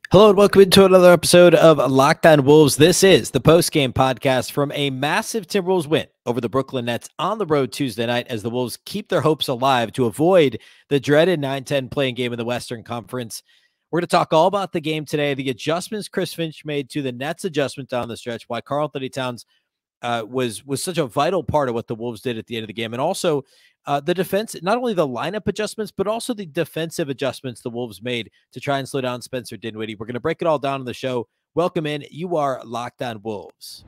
Hello and welcome into another episode of Locked On Wolves. This is the post-game podcast from a massive Timberwolves win over the Brooklyn Nets on the road Tuesday night as the Wolves keep their hopes alive to avoid the dreaded 9-10 playing game in the Western Conference. We're going to talk all about the game today, the adjustments Chris Finch made to the Nets adjustment down the stretch, why Karl-Anthony Towns was such a vital part of what the Wolves did at the end of the game, and also the defense, not only the lineup adjustments, but also the defensive adjustments the Wolves made to try and slow down Spencer Dinwiddie. We're going to break it all down on the show. Welcome in. You are Locked On Wolves.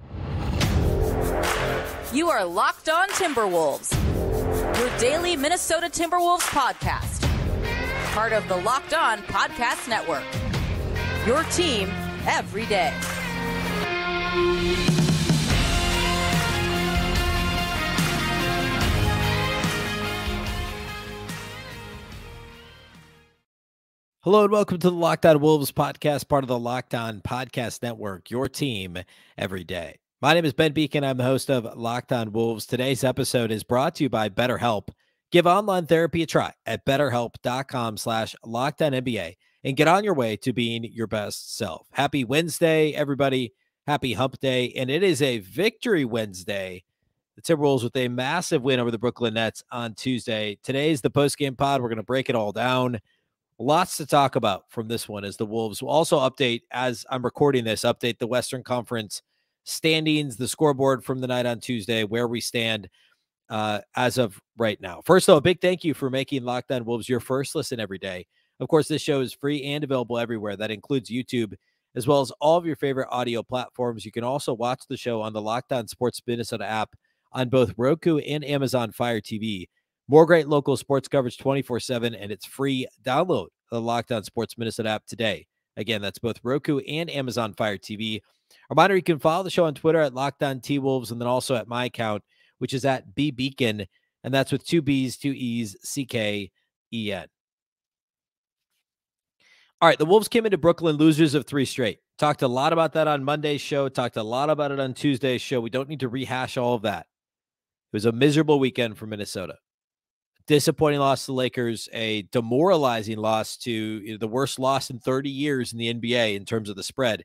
You are Locked On Timberwolves, your daily Minnesota Timberwolves podcast. Part of the Locked On Podcast Network. Your team every day. Hello and welcome to the Locked On Wolves podcast, part of the Locked On Podcast Network, your team every day. My name is Ben Beecken. I'm the host of Locked On Wolves. Today's episode is brought to you by BetterHelp. Give online therapy a try at betterhelp.com/LockedOnNBA and get on your way to being your best self. Happy Wednesday, everybody. Happy Hump Day. And it is a Victory Wednesday. The Timberwolves with a massive win over the Brooklyn Nets on Tuesday. Today's the postgame pod. We're going to break it all down. Lots to talk about from this one as the Wolves will also update, as I'm recording this, update the Western Conference standings, the scoreboard from the night on Tuesday, where we stand as of right now. First, though, a big thank you for making Locked On Wolves your first listen every day. Of course, this show is free and available everywhere. That includes YouTube, as well as all of your favorite audio platforms. You can also watch the show on the Locked On Sports Minnesota app on both Roku and Amazon Fire TV. More great local sports coverage 24/7, and it's free. Download the Locked On Sports Minnesota app today. Again, that's both Roku and Amazon Fire TV. Reminder, you can follow the show on Twitter at Locked On T-Wolves, and then also at my account, which is at Beecken, and that's with 2 B's, 2 E's, CKEN. All right, the Wolves came into Brooklyn losers of 3 straight. Talked a lot about that on Monday's show, talked a lot about it on Tuesday's show. We don't need to rehash all of that. It was a miserable weekend for Minnesota. Disappointing loss to the Lakers, a demoralizing loss to the worst loss in 30 years in the NBA in terms of the spread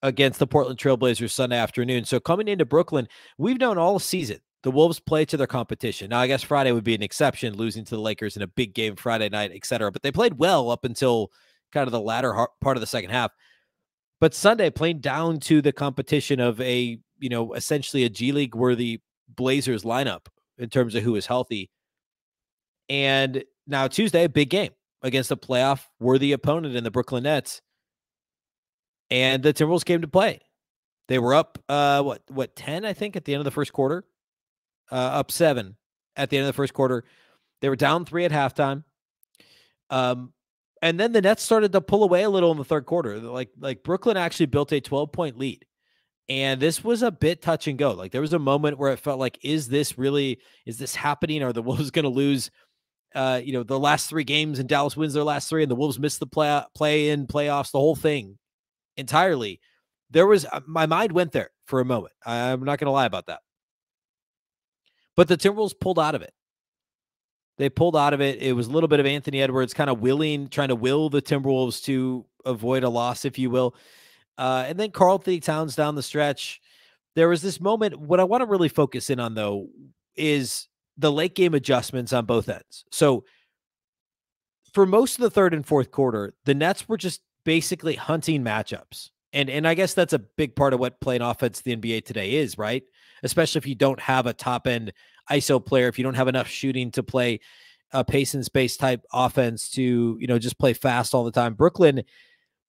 against the Portland Trailblazers Sunday afternoon. So coming into Brooklyn, we've known all season the Wolves play to their competition. Now, I guess Friday would be an exception, losing to the Lakers in a big game Friday night, etc. But they played well up until kind of the latter part of the second half. But Sunday, playing down to the competition of essentially a G League worthy Blazers lineup in terms of who is healthy. And now Tuesday, a big game against a playoff-worthy opponent in the Brooklyn Nets. And the Timberwolves came to play. They were up, 10, I think, at the end of the first quarter? Up 7 at the end of the first quarter. They were down 3 at halftime. And then the Nets started to pull away a little in the third quarter. Like Brooklyn actually built a 12-point lead. And this was a bit touch and go. Like there was a moment where it felt like, is this happening? Are the Wolves going to lose, the last 3 games and Dallas wins their last 3 and the Wolves miss the play-in playoffs, the whole thing entirely. My mind went there for a moment. I'm not going to lie about that. But the Timberwolves pulled out of it. They pulled out of it. It was a little bit of Anthony Edwards kind of trying to will the Timberwolves to avoid a loss, if you will. And then Karl-Anthony Towns down the stretch. There was this moment. What I want to really focus in on, though, is the late game adjustments on both ends. So for most of the third and fourth quarter, the Nets were just basically hunting matchups. And I guess that's a big part of what playing offense in the NBA today is, right? Especially if you don't have a top-end ISO player, if you don't have enough shooting to play a pace and space type offense to, just play fast all the time. Brooklyn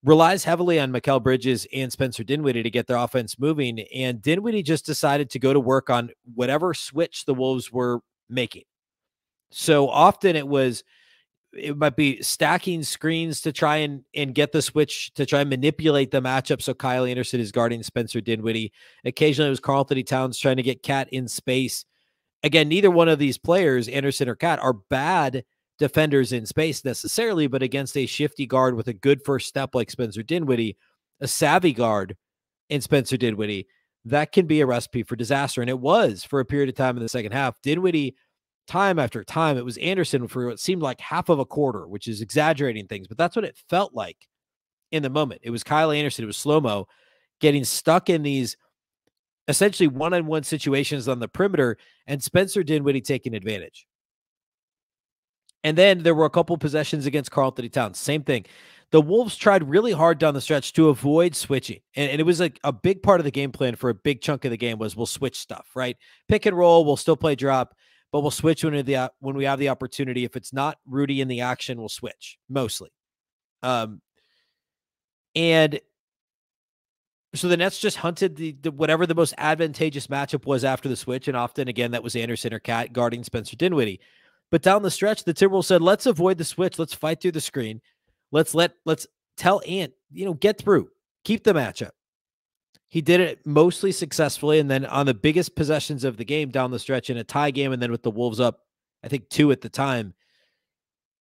relies heavily on Mikal Bridges and Spencer Dinwiddie to get their offense moving, and Dinwiddie just decided to go to work on whatever switch the Wolves were making. So often it might be stacking screens to try and get the switch, to try and manipulate the matchup so Kyle Anderson is guarding Spencer Dinwiddie. Occasionally it was Karl-Anthony Towns trying to get Cat in space. Again, neither one of these players, Anderson or Cat, are bad defenders in space necessarily, but against a shifty guard with a good first step like Spencer Dinwiddie, a savvy guard in Spencer Dinwiddie, that can be a recipe for disaster. And it was for a period of time in the second half. Dinwiddie, time after time, it was Anderson for what seemed like half of a quarter, which is exaggerating things, but that's what it felt like in the moment. It was Kyle Anderson. It was slow-mo getting stuck in these essentially one-on-one situations on the perimeter, and Spencer Dinwiddie taking advantage. And then there were a couple possessions against Karl-Anthony Towns. Same thing. The Wolves tried really hard down the stretch to avoid switching. And it was like a big part of the game plan for a big chunk of the game was we'll switch stuff, right? Pick and roll, we'll still play drop, but we'll switch when we have the opportunity. If it's not Rudy in the action, we'll switch, mostly. And so the Nets just hunted the whatever the most advantageous matchup was after the switch, and often, again, that was Anderson or Cat guarding Spencer Dinwiddie. But down the stretch, the Timberwolves said, let's avoid the switch. Let's fight through the screen. Let's tell Ant, get through. Keep the matchup. He did it mostly successfully, and then on the biggest possessions of the game down the stretch in a tie game, and then with the Wolves up, I think 2 at the time,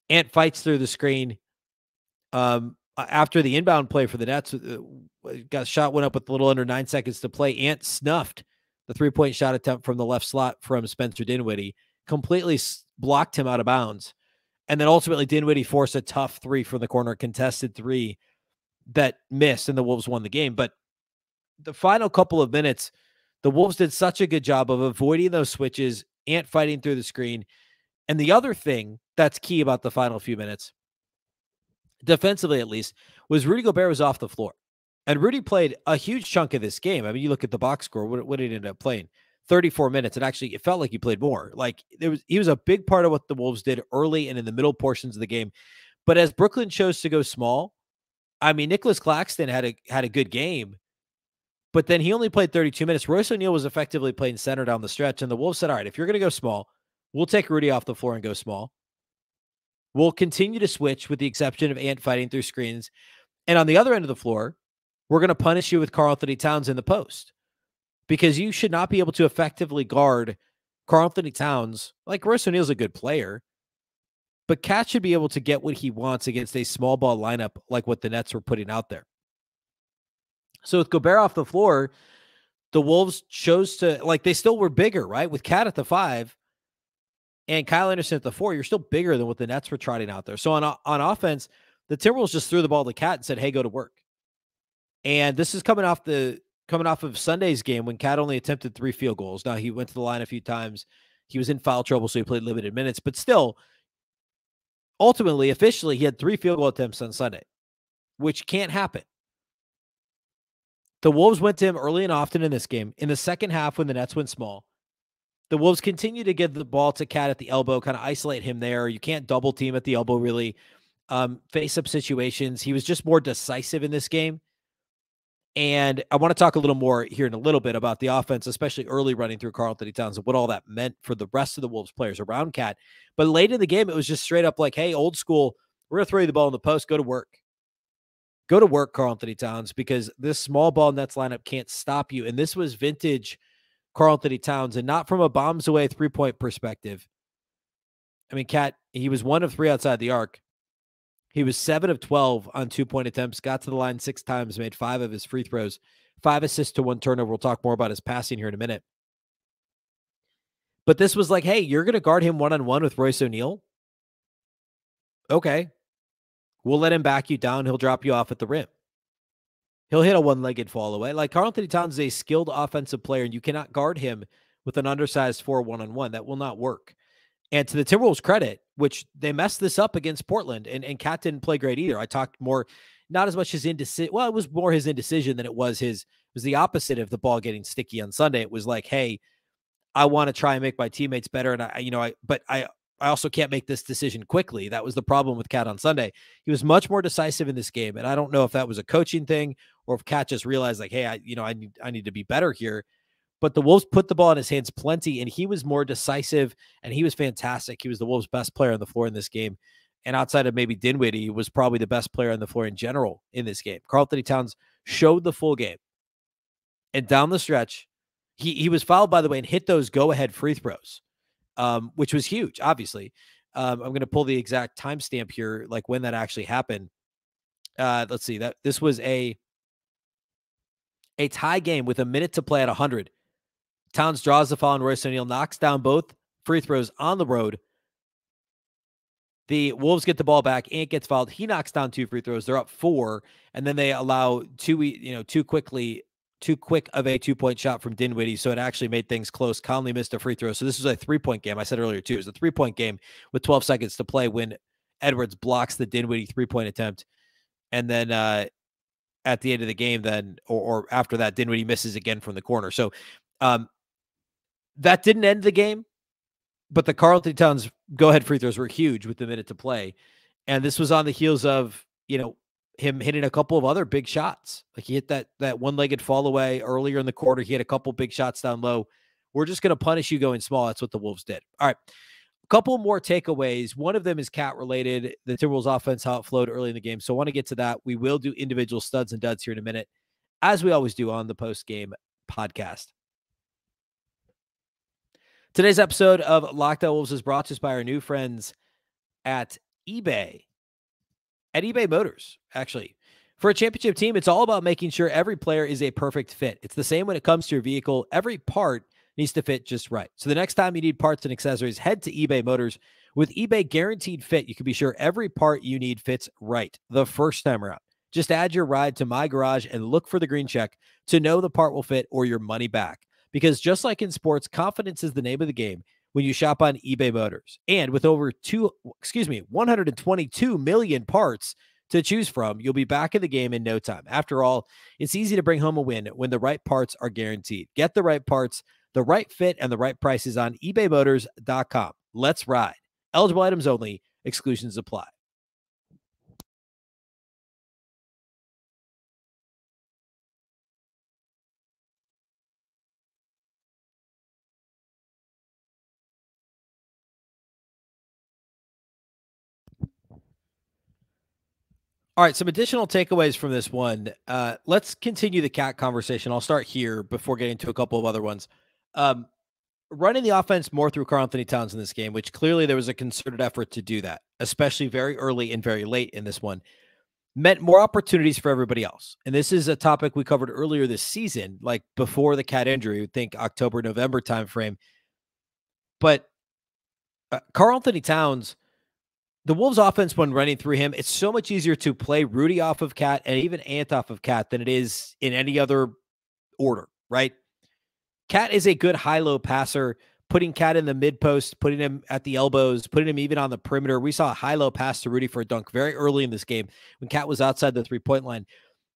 Ant fights through the screen. After the inbound play for the Nets, got shot went up with a little under 9 seconds to play. Ant snuffed the 3-point shot attempt from the left slot from Spencer Dinwiddie, completely blocked him out of bounds. And then ultimately Dinwiddie forced a tough 3 from the corner, contested 3 that missed, and the Wolves won the game. But the final couple of minutes, the Wolves did such a good job of avoiding those switches, Ant fighting through the screen. And the other thing that's key about the final few minutes, defensively at least, was Rudy Gobert was off the floor. And Rudy played a huge chunk of this game. I mean, you look at the box score, what did he end up playing? 34 minutes. And actually, it felt like he played more. Like, he was a big part of what the Wolves did early and in the middle portions of the game. But as Brooklyn chose to go small, I mean, Nicholas Claxton had a good game, but then he only played 32 minutes. Royce O'Neal was effectively playing center down the stretch, and the Wolves said, all right, if you're going to go small, we'll take Rudy off the floor and go small. We'll continue to switch with the exception of Ant fighting through screens. And on the other end of the floor, we're going to punish you with Karl-Anthony Towns in the post, because you should not be able to effectively guard Karl-Anthony Towns. Like, Royce O'Neal's a good player, but Cat should be able to get what he wants against a small ball lineup like what the Nets were putting out there. So with Gobert off the floor, the Wolves chose to, like, they still were bigger, right? With Cat at the 5 and Kyle Anderson at the 4, you're still bigger than what the Nets were trotting out there. So on offense, the Timberwolves just threw the ball to Cat and said, hey, go to work. And this is coming off of Sunday's game when Cat only attempted 3 field goals. Now, he went to the line a few times. He was in foul trouble, so he played limited minutes. But still, ultimately, officially, he had 3 field goal attempts on Sunday, which can't happen. The Wolves went to him early and often in this game. In the second half, when the Nets went small, the Wolves continue to give the ball to Cat at the elbow, kind of isolate him there. You can't double team at the elbow, really. Face-up situations. He was just more decisive in this game. And I want to talk a little more here in a little bit about the offense, especially early running through Karl-Anthony Towns and what all that meant for the rest of the Wolves players around Cat. But late in the game, it was just straight up like, hey, old school, we're going to throw you the ball in the post. Go to work. Go to work, Karl-Anthony Towns, because this small ball Nets lineup can't stop you. And this was vintage Karl-Anthony Towns, and not from a bombs away 3-point perspective. I mean, Cat, he was 1 of 3 outside the arc. He was 7 of 12 on 2-point attempts, got to the line 6 times, made 5 of his free throws, 5 assists to 1 turnover. We'll talk more about his passing here in a minute. But this was like, hey, you're going to guard him one-on-one with Royce O'Neal? Okay. We'll let him back you down. He'll drop you off at the rim. He'll hit a one-legged fall away. Like, Karl-Anthony Towns is a skilled offensive player, and you cannot guard him with an undersized 4 one-on-one. That will not work. And to the Timberwolves' credit, which they messed this up against Portland, and Cat didn't play great either. I talked more, not as much his indecision. Well, it was more his indecision than it was the opposite of the ball getting sticky on Sunday. It was like, hey, I want to try and make my teammates better. And I also can't make this decision quickly. That was the problem with Cat on Sunday. He was much more decisive in this game. And I don't know if that was a coaching thing or if Cat just realized like, hey, I need to be better here. But the Wolves put the ball in his hands plenty, and he was more decisive, and he was fantastic. He was the Wolves' best player on the floor in this game. And outside of maybe Dinwiddie, he was probably the best player on the floor in general in this game. Karl-Anthony Towns showed the full game. And down the stretch, he was fouled, by the way, and hit those go-ahead free throws, which was huge, obviously. I'm going to pull the exact timestamp here, like when that actually happened. Let's see. This was a tie game with a minute to play at 100. Towns draws the foul, and Royce O'Neal knocks down both free throws on the road. The Wolves get the ball back. Ant gets fouled. He knocks down 2 free throws. They're up 4, and then they allow too quick of a 2-point shot from Dinwiddie, so it actually made things close. Conley missed a free throw. So this was a 3-point game. I said earlier, too. It was a 3-point game with 12 seconds to play when Edwards blocks the Dinwiddie 3-point attempt. And then at the end of the game, then or after that, Dinwiddie misses again from the corner. So that didn't end the game, but the Karl-Anthony Towns go-ahead free throws were huge with the minute to play. And this was on the heels of, him hitting a couple of other big shots. Like he hit that one-legged fall away earlier in the quarter. He had a couple big shots down low. We're just going to punish you going small. That's what the Wolves did. All right. A couple more takeaways. One of them is Cat related. The Timberwolves offense, how it flowed early in the game. So I want to get to that. We will do individual studs and duds here in a minute, as we always do on the post-game podcast. Today's episode of Locked On Wolves is brought to us by our new friends at eBay. At eBay Motors, actually. For a championship team, it's all about making sure every player is a perfect fit. It's the same when it comes to your vehicle. Every part needs to fit just right. So the next time you need parts and accessories, head to eBay Motors. With eBay Guaranteed Fit, you can be sure every part you need fits right the first time around. Just add your ride to My Garage and look for the green check to know the part will fit or your money back. Because just like in sports, confidence is the name of the game when you shop on eBay Motors. And with over 122 million parts to choose from, you'll be back in the game in no time. After all, it's easy to bring home a win when the right parts are guaranteed. Get the right parts, the right fit, and the right prices on ebaymotors.com. Let's ride. Eligible items only. Exclusions apply. All right, some additional takeaways from this one. Let's continue the Cat conversation. I'll start here before getting to a couple of other ones. Running the offense more through Karl-Anthony Towns in this game, which clearly there was a concerted effort to do that, especially very early and very late in this one, meant more opportunities for everybody else. And this is a topic we covered earlier this season, like before the Cat injury, we would think October, November timeframe. But Karl-Anthony Towns, the Wolves offense, when running through him, it's so much easier to play Rudy off of Cat and even Ant off of Cat than it is in any other order, right? Cat is a good high-low passer, putting Cat in the mid-post, putting him at the elbows, putting him even on the perimeter. We saw a high-low pass to Rudy for a dunk very early in this game when Cat was outside the three-point line.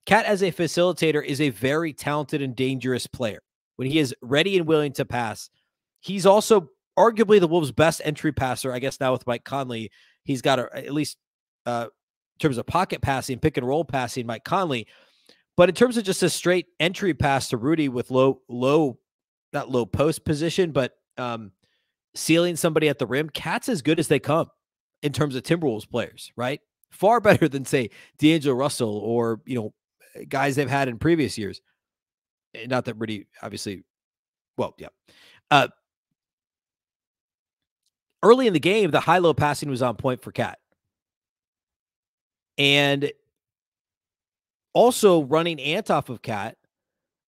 Cat, as a facilitator, is a very talented and dangerous player. When he is ready and willing to pass, he's also arguably the Wolves' best entry passer, I guess now with Mike Conley. He's got, at least in terms of pocket passing, pick and roll passing, Mike Conley. But in terms of just a straight entry pass to Rudy with not low post position, but sealing somebody at the rim, Cat's as good as they come in terms of Timberwolves players, right? Far better than, say, D'Angelo Russell or, guys they've had in previous years. Not that Rudy, obviously, well, yeah. Early in the game, the high-low passing was on point for Cat. And also running Ant off of Cat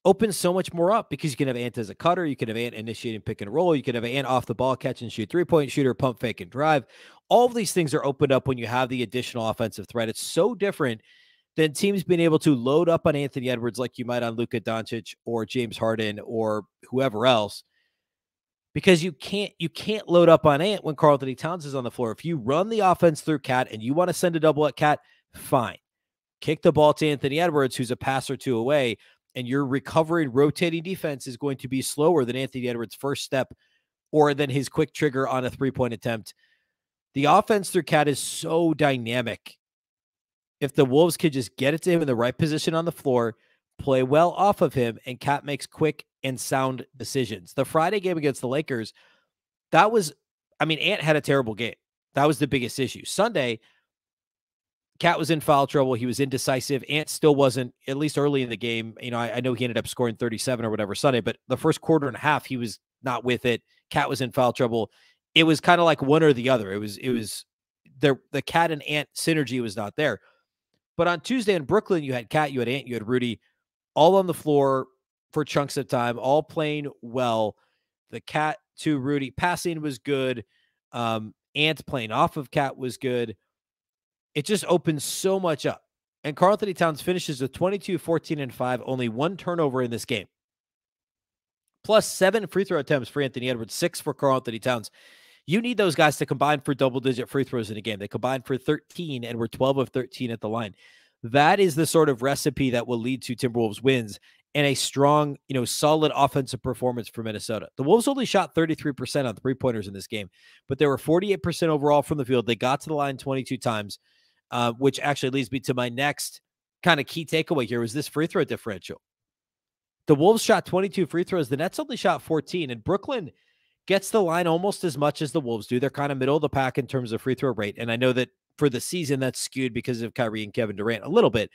opens so much more up because you can have Ant as a cutter. You can have Ant initiating pick and roll. You can have Ant off the ball, catch and shoot, three-point shooter, pump, fake, and drive. All of these things are opened up when you have the additional offensive threat. It's so different than teams being able to load up on Anthony Edwards like you might on Luka Doncic or James Harden or whoever else. Because you can't load up on Ant when Karl-Anthony Towns is on the floor. If you run the offense through Cat and you want to send a double at Cat, fine. Kick the ball to Anthony Edwards, who's a pass or two away, and your recovering, rotating defense is going to be slower than Anthony Edwards' first step or than his quick trigger on a three-point attempt. The offense through Cat is so dynamic. If the Wolves could just get it to him in the right position on the floor, play well off of him, and Cat makes quick and sound decisions. The Friday game against the Lakers, Ant had a terrible game. That was the biggest issue. Sunday, Cat was in foul trouble. He was indecisive. Ant still wasn't, at least early in the game. I know he ended up scoring 37 or whatever Sunday, but the first quarter and a half, he was not with it. Cat was in foul trouble. It was kind of like one or the other. It was the Cat and Ant synergy was not there. But on Tuesday in Brooklyn, you had Cat, you had Ant, you had Rudy, all on the floor for chunks of time, all playing well. The Cat to Rudy passing was good. Ant playing off of Cat was good. It just opens so much up. And Karl-Anthony Towns finishes with 22, 14, and 5, only 1 turnover in this game. Plus 7 free throw attempts for Anthony Edwards, 6 for Karl-Anthony Towns. You need those guys to combine for double-digit free throws in a game. They combined for 13 and were 12 of 13 at the line. That is the sort of recipe that will lead to Timberwolves wins and a strong, solid offensive performance for Minnesota. The Wolves only shot 33% on three-pointers in this game, but they were 48% overall from the field. They got to the line 22 times, which actually leads me to my next kind of key takeaway here was this free throw differential. The Wolves shot 22 free throws. The Nets only shot 14, and Brooklyn gets the line almost as much as the Wolves do. They're kind of middle of the pack in terms of free throw rate, and I know that for the season that's skewed because of Kyrie and Kevin Durant a little bit,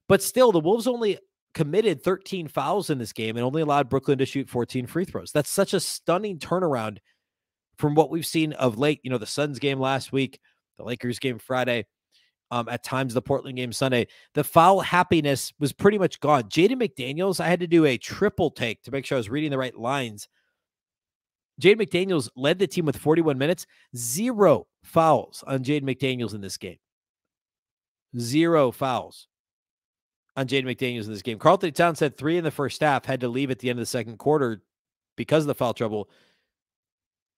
but still the Wolves only committed 13 fouls in this game and only allowed Brooklyn to shoot 14 free throws. That's such a stunning turnaround from what we've seen of late. The Suns game last week, the Lakers game Friday, at times the Portland game Sunday. The foul happiness was pretty much gone. Jaden McDaniels, I had to do a triple take to make sure I was reading the right lines. Jaden McDaniels led the team with 41 minutes, 0 fouls on Jaden McDaniels in this game. 0 fouls on Jaden McDaniels in this game. Karl-Anthony Towns had 3 in the first half, had to leave at the end of the second quarter because of the foul trouble.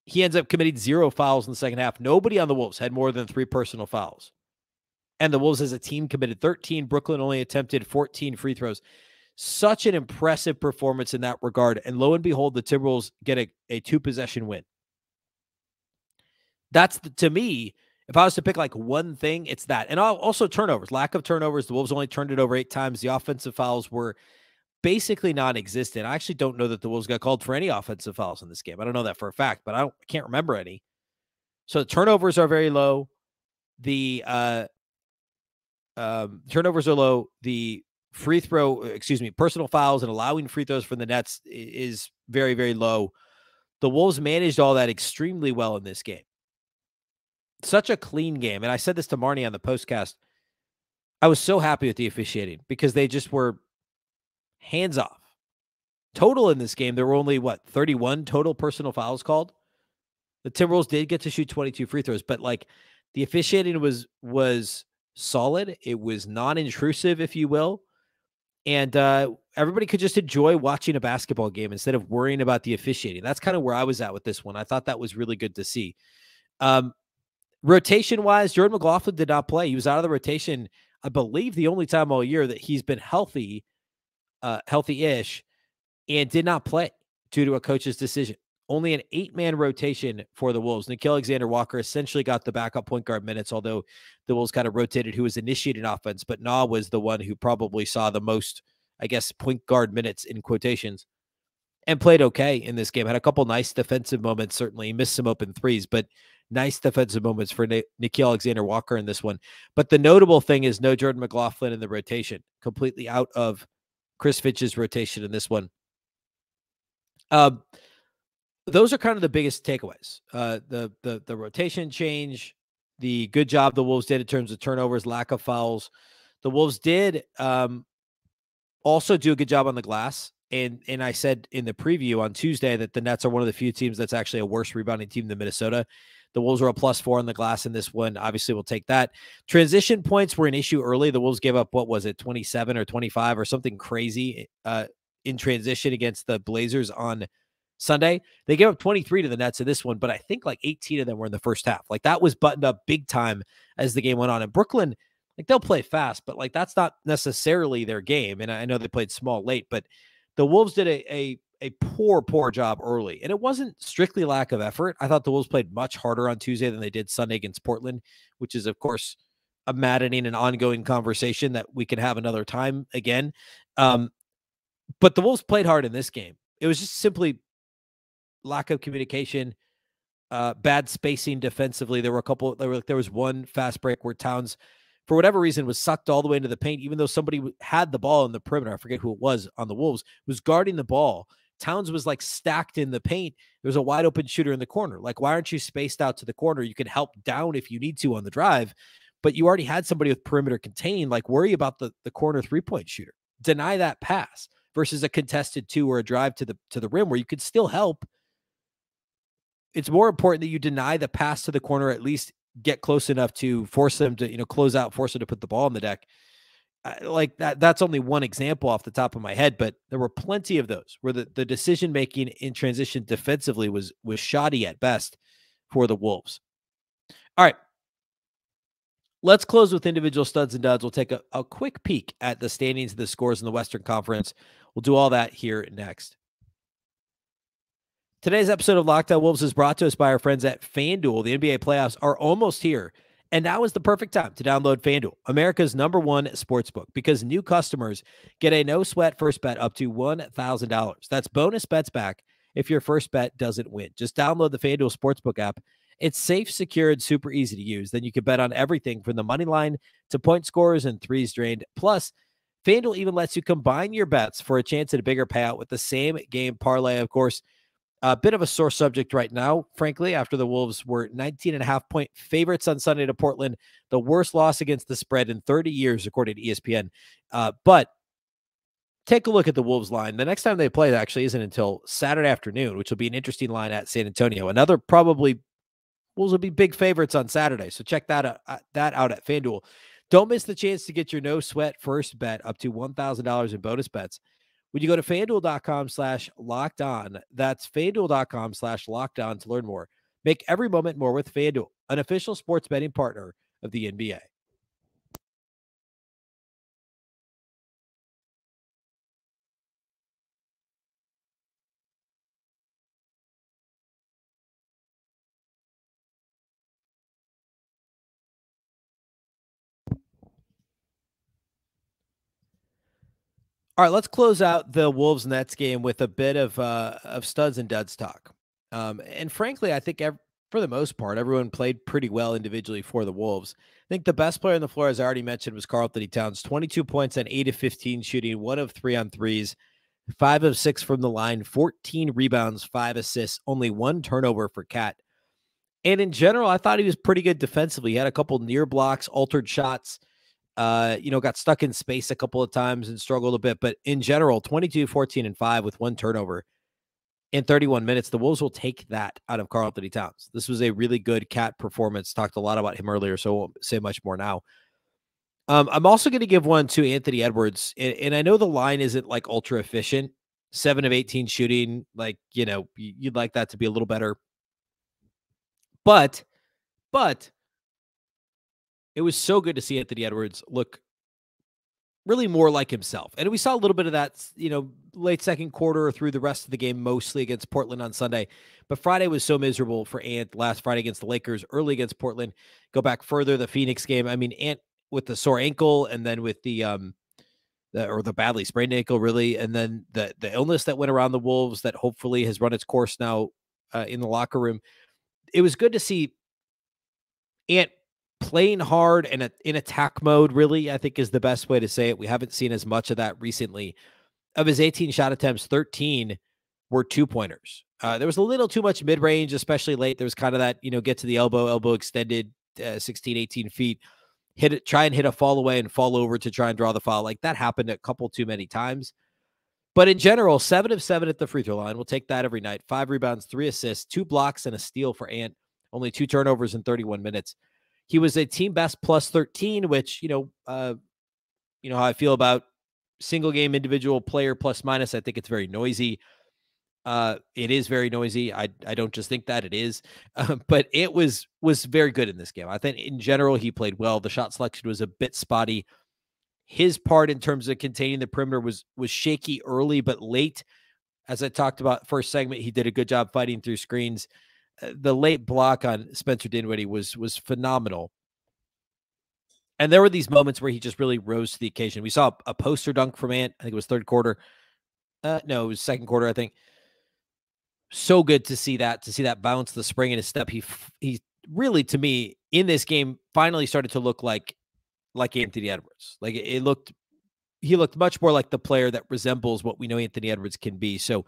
He ends up committing 0 fouls in the second half. Nobody on the Wolves had more than 3 personal fouls. And the Wolves as a team committed 13. Brooklyn only attempted 14 free throws. Such an impressive performance in that regard. And lo and behold, the Timberwolves get a 2-possession win. That's, to me, if I was to pick like one thing, it's that. And also turnovers, lack of turnovers. The Wolves only turned it over 8 times. The offensive fouls were basically non-existent. I actually don't know that the Wolves got called for any offensive fouls in this game. I don't know that for a fact, but I can't remember any. So the turnovers are very low. The turnovers are low. The personal fouls and allowing free throws from the Nets is very, very low. The Wolves managed all that extremely well in this game. Such a clean game. And I said this to Marnie on the postcast. I was so happy with the officiating because they just were hands off. Total in this game, there were only, 31 total personal fouls called? The Timberwolves did get to shoot 22 free throws, but the officiating was solid. It was non-intrusive, if you will. And everybody could just enjoy watching a basketball game instead of worrying about the officiating. That's kind of where I was at with this one. I thought that was really good to see. Rotation-wise, Jordan McLaughlin did not play. He was out of the rotation, I believe, the only time all year that he's been healthy, healthy-ish, and did not play due to a coach's decision. Only an 8-man rotation for the Wolves. Nickeil Alexander-Walker essentially got the backup point guard minutes, although the Wolves kind of rotated who was initiating offense, but Na was the one who probably saw the most, I guess, point guard minutes in quotations, and played okay in this game. Had a couple nice defensive moments, certainly. He missed some open threes, but nice defensive moments for Nickeil Alexander-Walker in this one. But the notable thing is no Jordan McLaughlin in the rotation, completely out of Chris Finch's rotation in this one. Those are kind of the biggest takeaways. The rotation change, the good job the Wolves did in terms of turnovers, lack of fouls. The Wolves did also do a good job on the glass. And I said in the preview on Tuesday that the Nets are one of the few teams that's actually a worse rebounding team than Minnesota. The Wolves are a +4 on the glass in this one. Obviously, we'll take that. Transition points were an issue early. The Wolves gave up, 27 or 25 or something crazy in transition against the Blazers on Sunday. They gave up 23 to the Nets in this one, but I think 18 of them were in the first half. That was buttoned up big time as the game went on. And Brooklyn, they'll play fast, but that's not necessarily their game. And I know they played small late, but the Wolves did a poor job early. And it wasn't strictly lack of effort. I thought the Wolves played much harder on Tuesday than they did Sunday against Portland, which is, of course, a maddening and ongoing conversation that we can have another time again. But the Wolves played hard in this game. It was just simply lack of communication, bad spacing defensively. There was one fast break where Towns, for whatever reason, was sucked all the way into the paint, even though somebody had the ball in the perimeter. I forget who it was on the Wolves, was guarding the ball. Towns was stacked in the paint. There was a wide open shooter in the corner. Why aren't you spaced out to the corner? You can help down if you need to on the drive, but you already had somebody with perimeter contained. Worry about the corner 3-point shooter. Deny that pass versus a contested 2 or a drive to the rim where you could still help. it's more important that you deny the pass to the corner, at least get close enough to force them to, close out, force them to put the ball on the deck. Like that's only one example off the top of my head, but there were plenty of those where the decision-making in transition defensively was shoddy at best for the Wolves. All right. Let's close with individual studs and duds. We'll take a quick peek at the standings of the scores in the Western Conference. We'll do all that here next. Today's episode of Locked On Wolves is brought to us by our friends at FanDuel. The NBA playoffs are almost here, and now is the perfect time to download FanDuel, America's #1 sportsbook, because new customers get a no-sweat first bet up to $1,000. That's bonus bets back if your first bet doesn't win. Just download the FanDuel Sportsbook app. It's safe, secure, and super easy to use. Then you can bet on everything from the money line to point scores and threes drained. Plus, FanDuel even lets you combine your bets for a chance at a bigger payout with the same game parlay. Of course, a bit of a sore subject right now, frankly, after the Wolves were 19.5-point favorites on Sunday to Portland, the worst loss against the spread in 30 years, according to ESPN. But take a look at the Wolves line. The next time they play actually isn't until Saturday afternoon, which will be an interesting line at San Antonio. Another probably Wolves will be big favorites on Saturday. So check that out at FanDuel. Don't miss the chance to get your no sweat first bet up to $1,000 in bonus bets when you go to FanDuel.com/lockedon. That's FanDuel.com/lockedon to learn more. Make every moment more with FanDuel, an official sports betting partner of the NBA. All right, let's close out the Wolves Nets game with a bit of studs and duds talk. And frankly, I think for the most part, everyone played pretty well individually for the Wolves. I think the best player on the floor, as I already mentioned, was Karl-Anthony Towns. 22 points on 8 of 15 shooting, 1 of 3 on threes, 5 of 6 from the line, 14 rebounds, 5 assists, only 1 turnover for Cat. And in general, I thought he was pretty good defensively. He had a couple near blocks, altered shots. Got stuck in space a couple of times and struggled a bit. But in general, 22, 14, and 5 with 1 turnover in 31 minutes. The Wolves will take that out of Karl-Anthony Towns. This was a really good Cat performance. Talked a lot about him earlier, so I won't say much more now. I'm also going to give one to Anthony Edwards. And I know the line isn't like ultra efficient. 7 of 18 shooting. Like, you'd like that to be a little better. But it was so good to see Anthony Edwards look really more like himself. And we saw a little bit of that, late second quarter or through the rest of the game, mostly against Portland on Sunday. But Friday was so miserable for Ant last Friday against the Lakers, early against Portland. Go back further, the Phoenix game. I mean, Ant with the sore ankle and then with the badly sprained ankle, really. And then the illness that went around the Wolves that hopefully has run its course now in the locker room. It was good to see Ant playing hard and in attack mode, really, I think is the best way to say it. We haven't seen as much of that recently. Of his 18 shot attempts, 13 were 2-pointers. There was a little too much mid-range, especially late. There was kind of that, get to the elbow extended 16, 18 feet, try and hit a fall away and fall over to try and draw the foul. Like that happened a couple too many times. But in general, 7 of 7 at the free throw line. We'll take that every night. 5 rebounds, 3 assists, 2 blocks, and a steal for Ant. Only 2 turnovers in 31 minutes. He was a team best plus 13, which, how I feel about single game individual player plus minus. I think it's very noisy. It is very noisy. I don't just think that it is, but it was very good in this game. I think in general, he played well. The shot selection was a bit spotty. His part in terms of containing the perimeter was shaky early, but late, as I talked about first segment, he did a good job fighting through screens. The late block on Spencer Dinwiddie was phenomenal. And there were these moments where he just really rose to the occasion. We saw a poster dunk from Ant. I think it was third quarter. No, it was second quarter, I think. So good to see that bounce, the spring in his step. He really, to me, in this game, finally started to look like Anthony Edwards. Like he looked much more like the player that resembles what we know Anthony Edwards can be. So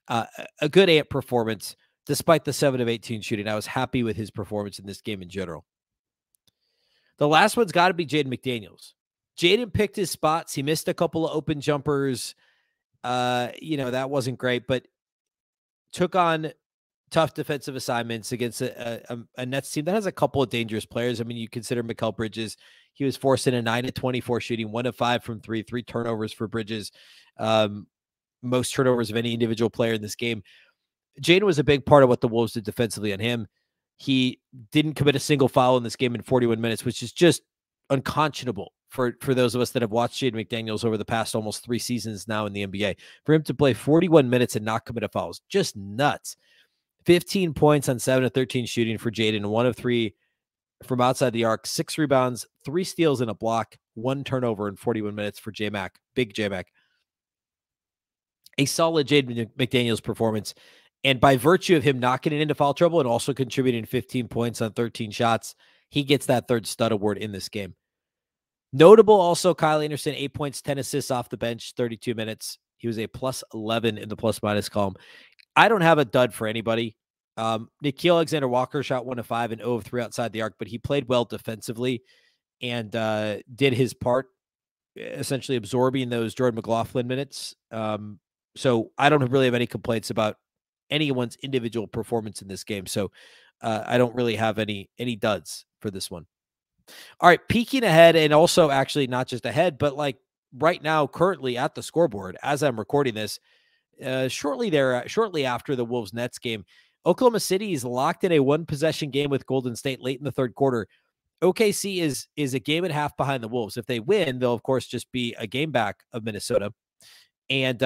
a good Ant performance. Despite the 7 of 18 shooting, I was happy with his performance in this game in general. The last one's got to be Jaden McDaniels. Jaden picked his spots. He missed a couple of open jumpers. That wasn't great, but took on tough defensive assignments against a Nets team that has a couple of dangerous players. I mean, you consider Mikal Bridges. He was forced in a 9-24 shooting, 1 of 5 from 3, 3 turnovers for Bridges. Most turnovers of any individual player in this game. Jaden was a big part of what the Wolves did defensively on him. He didn't commit a single foul in this game in 41 minutes, which is just unconscionable for those of us that have watched Jaden McDaniels over the past almost 3 seasons now in the NBA. For him to play 41 minutes and not commit a foul is just nuts. 15 points on 7 of 13 shooting for Jaden, 1 of 3 from outside the arc, 6 rebounds, 3 steals and a block, 1 turnover in 41 minutes for J-Mac, big J-Mac. A solid Jaden McDaniels performance. And by virtue of him not getting into foul trouble and also contributing 15 points on 13 shots, he gets that 3rd stud award in this game. Notable also, Kyle Anderson, 8 points, 10 assists off the bench, 32 minutes. He was a plus 11 in the plus minus column. I don't have a dud for anybody. Nickeil Alexander-Walker shot 1 of 5 and 0 of 3 outside the arc, but he played well defensively and did his part, essentially absorbing those Jordan McLaughlin minutes. So I don't really have any complaints about anyone's individual performance in this game. So I don't really have any duds for this one. All right, peeking ahead, and also actually not just ahead, but like right now, currently at the scoreboard as I'm recording this, shortly after the Wolves Nets game, Oklahoma City is locked in a 1-possession game with Golden State late in the 3rd quarter. OKC is a game and a half behind the Wolves. If they win, they'll of course just be a game back of Minnesota. And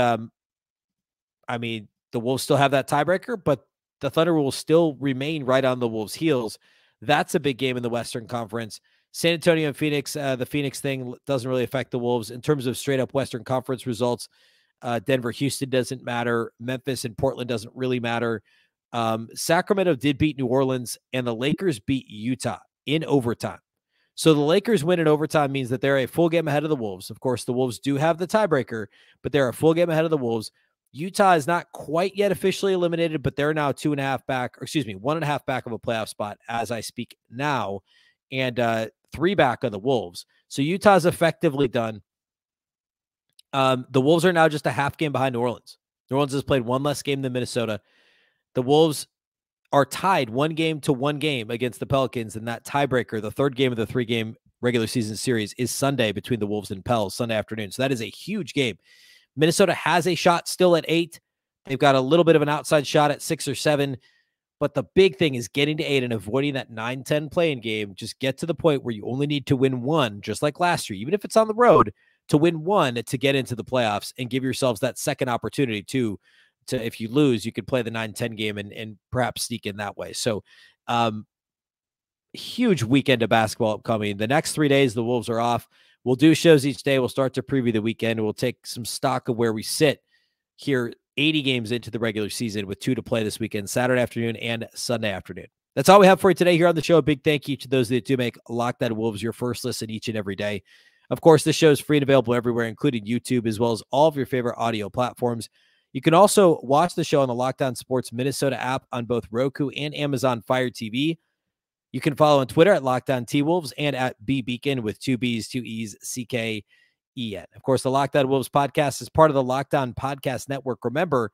I mean, the Wolves still have that tiebreaker, but the Thunder will still remain right on the Wolves' heels. That's a big game in the Western Conference. San Antonio and Phoenix, the Phoenix thing doesn't really affect the Wolves. In terms of straight up Western Conference results, Denver, Houston doesn't matter. Memphis and Portland doesn't really matter. Sacramento did beat New Orleans, and the Lakers beat Utah in overtime. So the Lakers win in overtime means that they're a full game ahead of the Wolves. Of course, the Wolves do have the tiebreaker, but they're a full game ahead of the Wolves. Utah is not quite yet officially eliminated, but they're now 1.5 back of a playoff spot as I speak now, and 3 back of the Wolves. So Utah's effectively done. The Wolves are now just a half game behind New Orleans. New Orleans has played 1 less game than Minnesota. The Wolves are tied 1 game to 1 game against the Pelicans, and that tiebreaker, the 3rd game of the 3-game regular season series, is Sunday between the Wolves and Pels, Sunday afternoon. So that is a huge game. Minnesota has a shot still at 8. They've got a little bit of an outside shot at 6 or 7. But the big thing is getting to 8 and avoiding that 9-10 playing game. Just get to the point where you only need to win 1, just like last year, even if it's on the road, to win 1 to get into the playoffs and give yourselves that second opportunity to if you lose, you could play the 9-10 game and perhaps sneak in that way. So huge weekend of basketball upcoming. The next 3 days, the Wolves are off. We'll do shows each day. We'll start to preview the weekend. We'll take some stock of where we sit here 80 games into the regular season with 2 to play this weekend, Saturday afternoon and Sunday afternoon. That's all we have for you today here on the show. A big thank you to those that do make Locked On Wolves your first listen each and every day. Of course, this show is free and available everywhere, including YouTube, as well as all of your favorite audio platforms. You can also watch the show on the Locked On Sports Minnesota app on both Roku and Amazon Fire TV. You can follow on Twitter at Locked On T-Wolves and at Beecken with 2 B's, 2 E's, C-K-E-N. Of course, the Locked On Wolves podcast is part of the Locked On Podcast Network. Remember,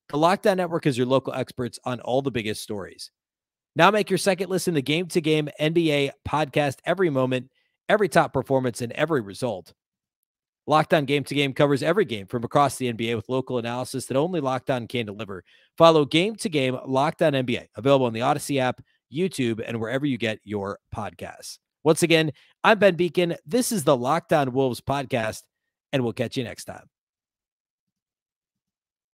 the Locked On Network is your local experts on all the biggest stories. Now make your second listen to Game to Game NBA podcast every moment, every top performance, and every result. Locked On Game to Game covers every game from across the NBA with local analysis that only Locked On can deliver. Follow Game to Game Locked On NBA, available on the Odyssey app, YouTube, and wherever you get your podcasts. Once again, I'm Ben Beecken. This is the Locked On Wolves podcast, and we'll catch you next time.